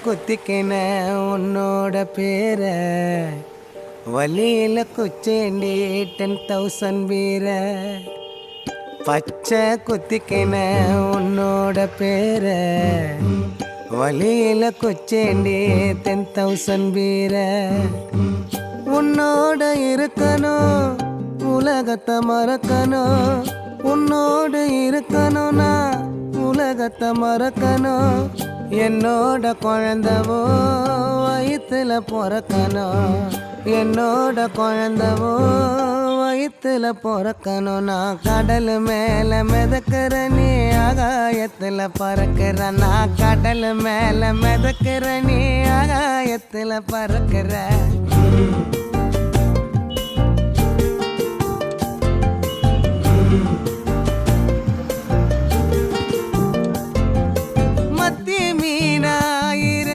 குத்திக்கின உன்னோட பேர வலியில குச்சேண்டி 10,000 வீர பச்சை குத்திக்கின உன்னோட பேர வலியில குச்சேண்டி 10,000 வீர உன்னோட இருக்கணும் உலகத்தை மறக்கணும் உன்னோடு இருக்கணும்னா உலகத்தை மறக்கணும் என்னோட குழந்தவோ வயிற்றுல பிறக்கணும் என்னோட குழந்தவோ வயிற்றுல பிறக்கணும் நான் கடல் மேலே மிதக்கிற நீ ஆகாயத்தில் பறக்கிற நான் கடல் மேலே மிதக்கிற நீ ஆகாயத்தில் பறக்கிற